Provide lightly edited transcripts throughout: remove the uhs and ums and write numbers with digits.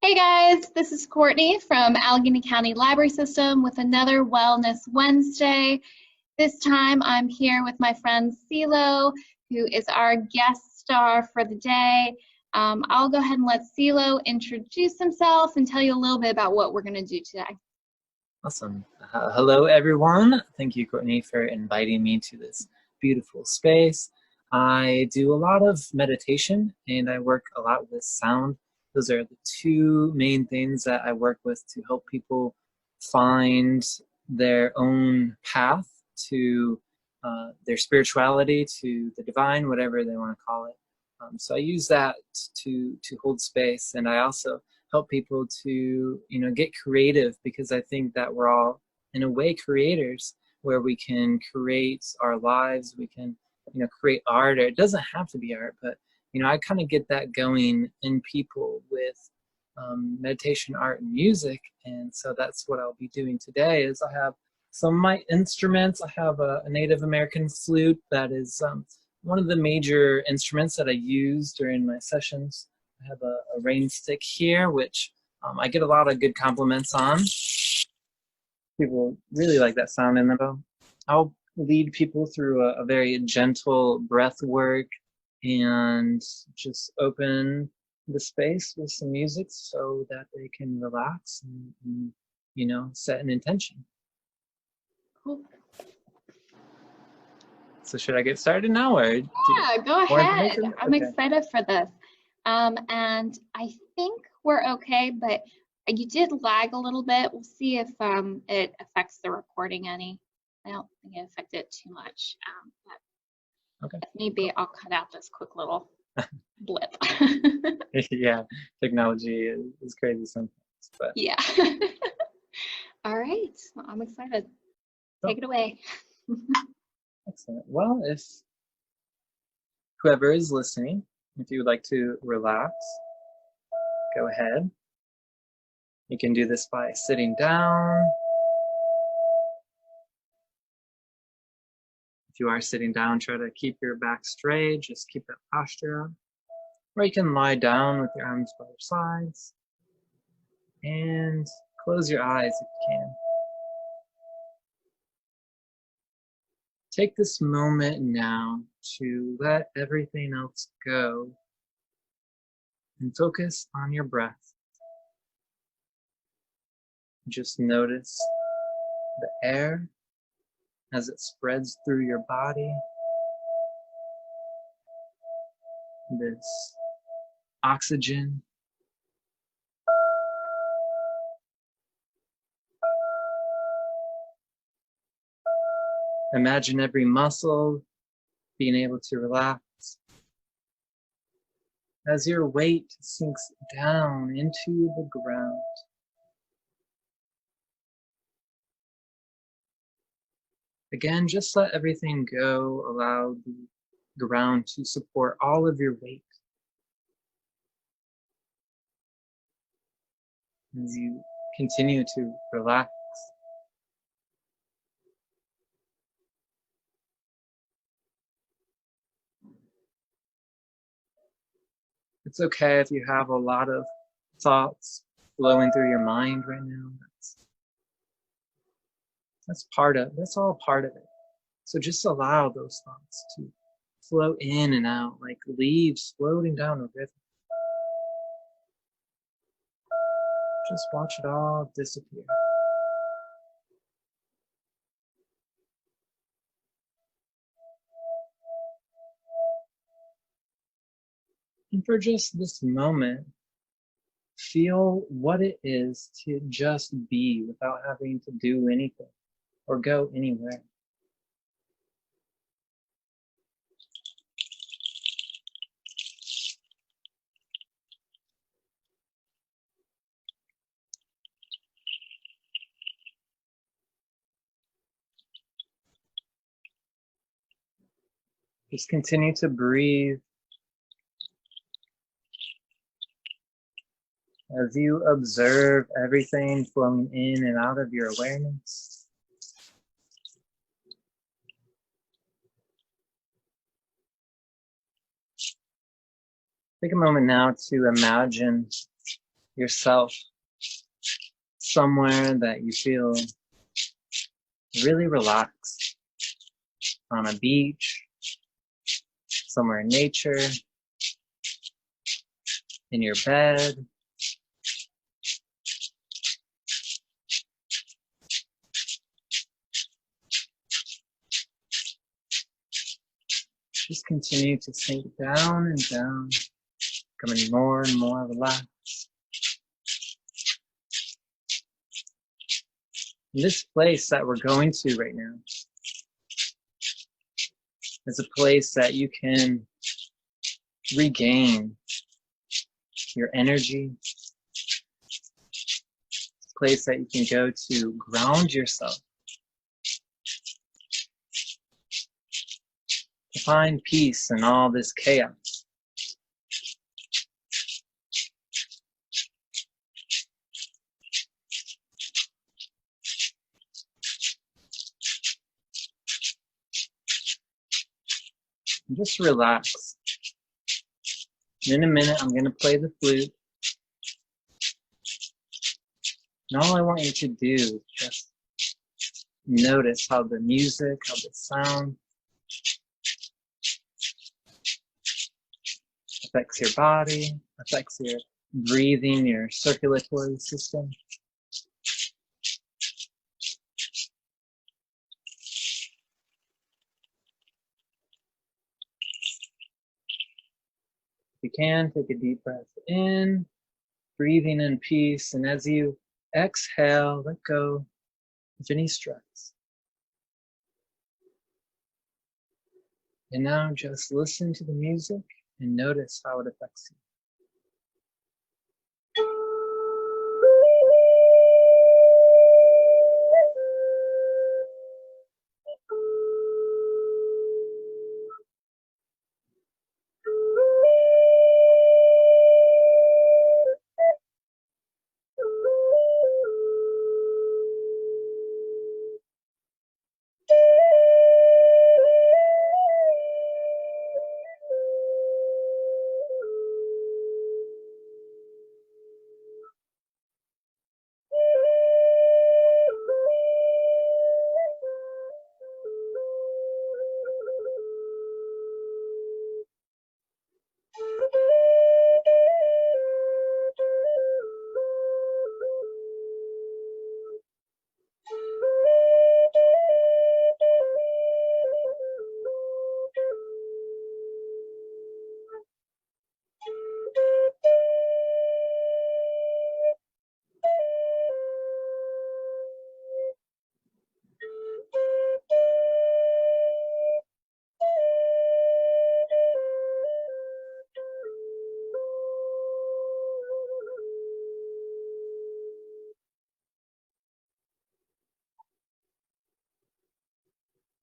Hey guys, this is Courtney from Allegany County Library System with another Wellness Wednesday. This time I'm here with my friend CeeLo, who is our guest star for the day. I'll go ahead and let CeeLo introduce himself and tell you a little bit about what we're going to do today. Awesome. Hello, everyone. Thank you, Courtney, for inviting me to this beautiful space. I do a lot of meditation and I work a lot with sound. Those are the two main things that I work with to help people find their own path to their spirituality, to the divine, whatever they want to call it. So I use that to hold space, and I also help people to get creative, because I think that we're all in a way creators, where we can create our lives, we can create art, or it doesn't have to be art, but I kind of get that going in people with meditation, art, and music. And so that's what I'll be doing today. Is I have some of my instruments. I have a Native American flute that is one of the major instruments that I use during my sessions. I have a rain stick here, which I get a lot of good compliments on. People really like that sound in them. I'll lead people through a very gentle breath work and just open the space with some music so that they can relax and set an intention. Cool. So should I get started now, or Yeah, go ahead. I'm excited for this. And I think we're okay, but you did lag a little bit. We'll see if it affects the recording any. I don't think it affected it too much. But okay. If maybe I'll cut out this quick little blip. Yeah, technology is crazy sometimes. But yeah. All right. Well, I'm excited. Take it away. Excellent. Well, if whoever is listening, if you would like to relax, go ahead. You can do this by sitting down. If you are sitting down, try to keep your back straight. Just keep that posture up. Or you can lie down with your arms by your sides. And close your eyes if you can. Take this moment now to let everything else go and focus on your breath. Just notice the air as it spreads through your body. This oxygen. Imagine every muscle being able to relax as your weight sinks down into the ground. Again, just let everything go. Allow the ground to support all of your weight. As you continue to relax. It's okay if you have a lot of thoughts flowing through your mind right now. That's all part of it. So just allow those thoughts to flow in and out like leaves floating down a river. Just watch it all disappear. And for just this moment, feel what it is to just be without having to do anything or go anywhere. Just continue to breathe as you observe everything flowing in and out of your awareness. Take a moment now to imagine yourself somewhere that you feel really relaxed, on a beach, somewhere in nature, in your bed. Just continue to sink down and down, becoming more and more relaxed. This place that we're going to right now is a place that you can regain your energy, a place that you can go to ground yourself, to find peace in all this chaos. And just relax. And in a minute, I'm going to play the flute. And all I want you to do is just notice how the music, how the sound affects your body, affects your breathing, your circulatory system. If you can, take a deep breath in, breathing in peace, and as you exhale, let go of any stress. And now just listen to the music and notice how it affects you.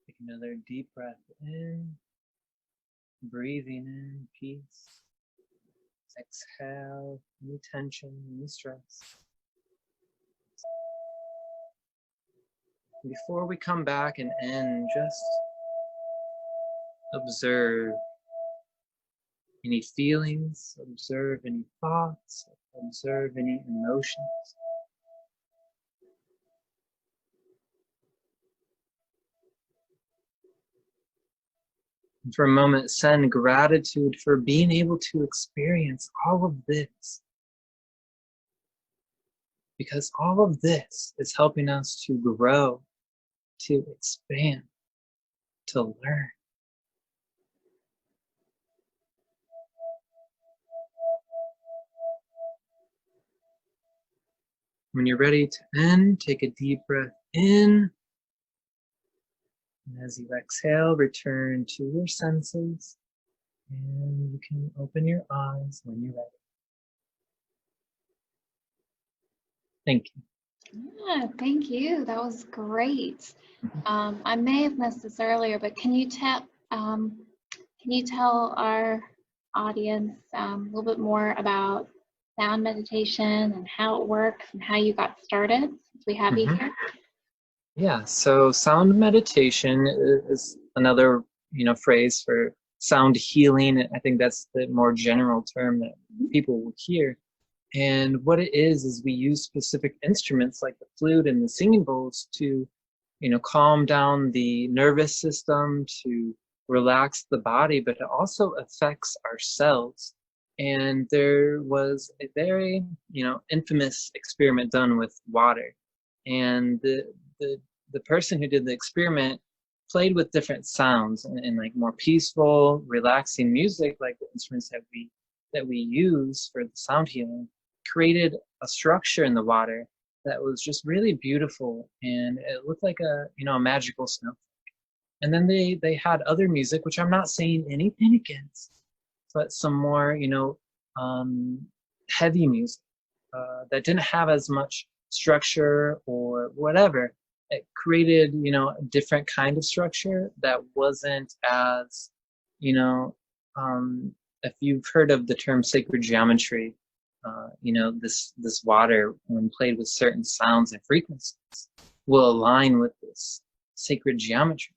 Take another deep breath in, breathing in peace. Exhale any tension, any stress. Before we come back and end, just observe any feelings, observe any thoughts, observe any emotions. And for a moment, send gratitude for being able to experience all of this. Because all of this is helping us to grow, to expand, to learn. When you're ready to end, take a deep breath in. And as you exhale, return to your senses. And you can open your eyes when you're ready. Thank you. Yeah, thank you. That was great. I may have missed this earlier, but can you tell our audience a little bit more about sound meditation and how it works and how you got started, since we have you here? Yeah, so sound meditation is another, phrase for sound healing. I think that's the more general term that people will hear. And what it is we use specific instruments like the flute and the singing bowls to, calm down the nervous system, to relax the body, but it also affects our cells. And there was a very, infamous experiment done with water. And the person who did the experiment played with different sounds and like more peaceful, relaxing music, like the instruments that we use for the sound healing, created a structure in the water that was just really beautiful, and it looked like a magical snowflake. And then they had other music, which I'm not saying anything against, but some more heavy music that didn't have as much structure or whatever. It created a different kind of structure that wasn't as if you've heard of the term sacred geometry, this water, when played with certain sounds and frequencies, will align with this sacred geometry.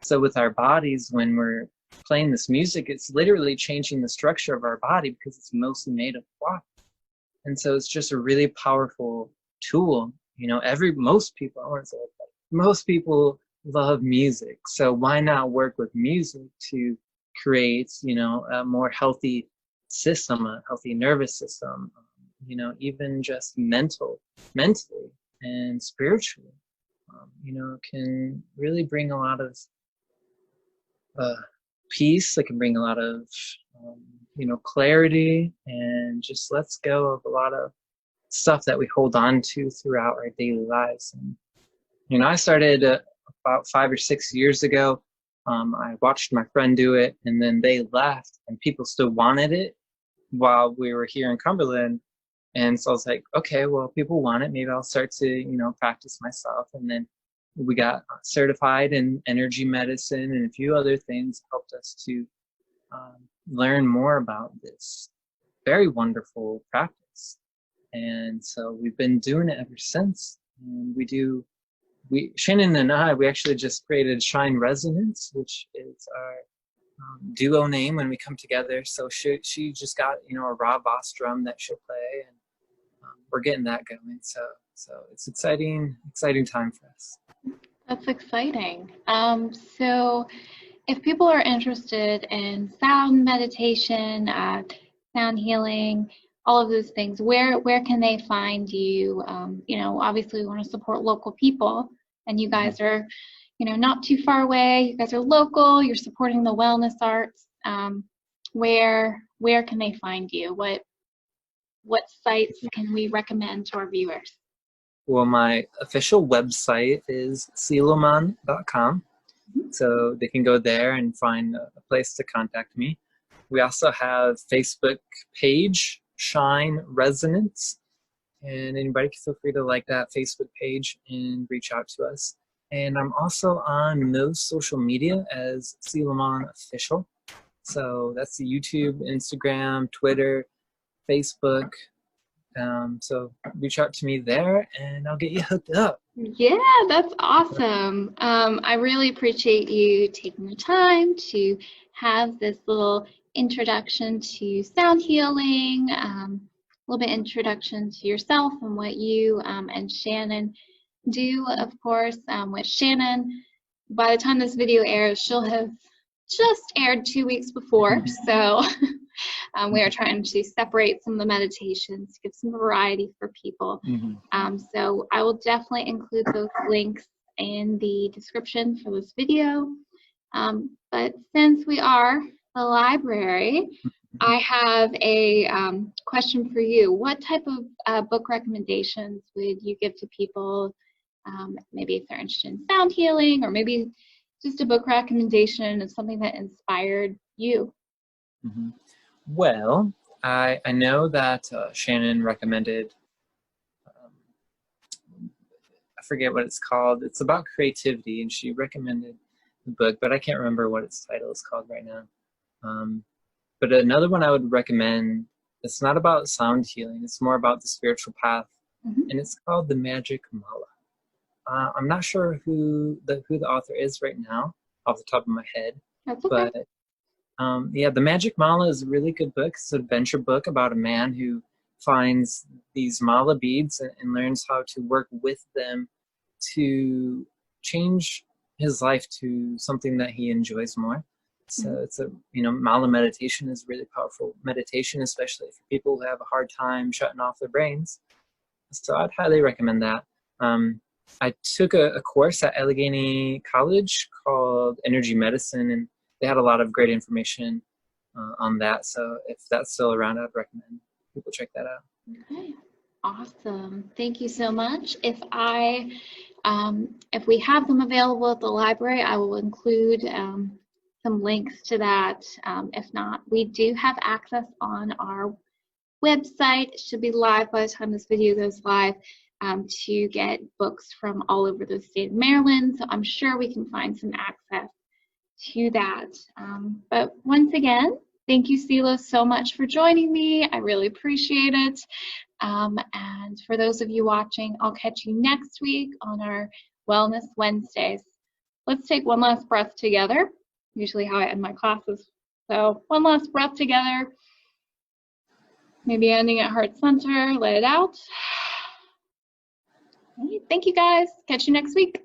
So with our bodies, when we're playing this music, it's literally changing the structure of our body because it's mostly made of water. And so it's just a really powerful tool. Most people love music. So why not work with music to create, a more healthy system, a healthy nervous system, even just mentally and spiritually, can really bring a lot of peace. It can bring a lot of, clarity, and just lets go of a lot of stuff that we hold on to throughout our daily lives. And, I started about 5 or 6 years ago. I watched my friend do it, and then they left, and people still wanted it while we were here in Cumberland. And so I was like, okay, well, people want it. Maybe I'll start to, practice myself. And then we got certified in energy medicine, and a few other things helped us to learn more about this very wonderful practice. And so we've been doing it ever since. And Shannon and I, we actually just created Shine Resonance, which is our duo name when we come together. So she just got, a raw bass drum that she'll play, and we're getting that going. So it's exciting time for us. That's exciting. So if people are interested in sound meditation, sound healing, all of those things, where can they find you? Obviously we want to support local people, and you guys are, not too far away. You guys are local. You're supporting the wellness arts. Where can they find you? What sites can we recommend to our viewers? Well, my official website is selomon.com. So they can go there and find a place to contact me. We also have Facebook page, Shine Resonance, and anybody can feel free to like that Facebook page and reach out to us. And I'm also on most social media as Selomon Official. So that's the YouTube, Instagram, Twitter, Facebook. So reach out to me there, and I'll get you hooked up. Yeah, that's awesome. I really appreciate you taking the time to have this little introduction to sound healing, a little bit introduction to yourself and what you and Shannon do, of course. With Shannon, by the time this video airs, she'll have just aired 2 weeks before, so we are trying to separate some of the meditations, give some variety for people. So I will definitely include those links in the description for this video. But since we are the library, I have a question for you. What type of book recommendations would you give to people, maybe if they're interested in sound healing, or maybe just a book recommendation of something that inspired you? Well, I know that Shannon recommended, I forget what it's called. It's about creativity, and she recommended the book, but I can't remember what its title is called right now. But another one I would recommend, it's not about sound healing, it's more about the spiritual path, and it's called The Magic Mala. I'm not sure who the author is right now off the top of my head. That's okay. But yeah, The Magic Mala is a really good book. It's an adventure book about a man who finds these mala beads and learns how to work with them to change his life to something that he enjoys more. So it's a, mala meditation is really powerful meditation, especially for people who have a hard time shutting off their brains. So I'd highly recommend that. I took a course at Allegany College called Energy Medicine, and they had a lot of great information on that. So if that's still around, I'd recommend people check that out. Okay, awesome. Thank you so much. If we have them available at the library, I will include some links to that. If not, we do have access on our website. It should be live by the time this video goes live, to get books from all over the state of Maryland. So I'm sure we can find some access to that. But once again, thank you, Selo, so much for joining me. I really appreciate it. And for those of you watching, I'll catch you next week on our Wellness Wednesdays. Let's take one last breath together. Usually how I end my classes. So one last breath together. Maybe ending at heart center. Let it out. Thank you, guys. Catch you next week.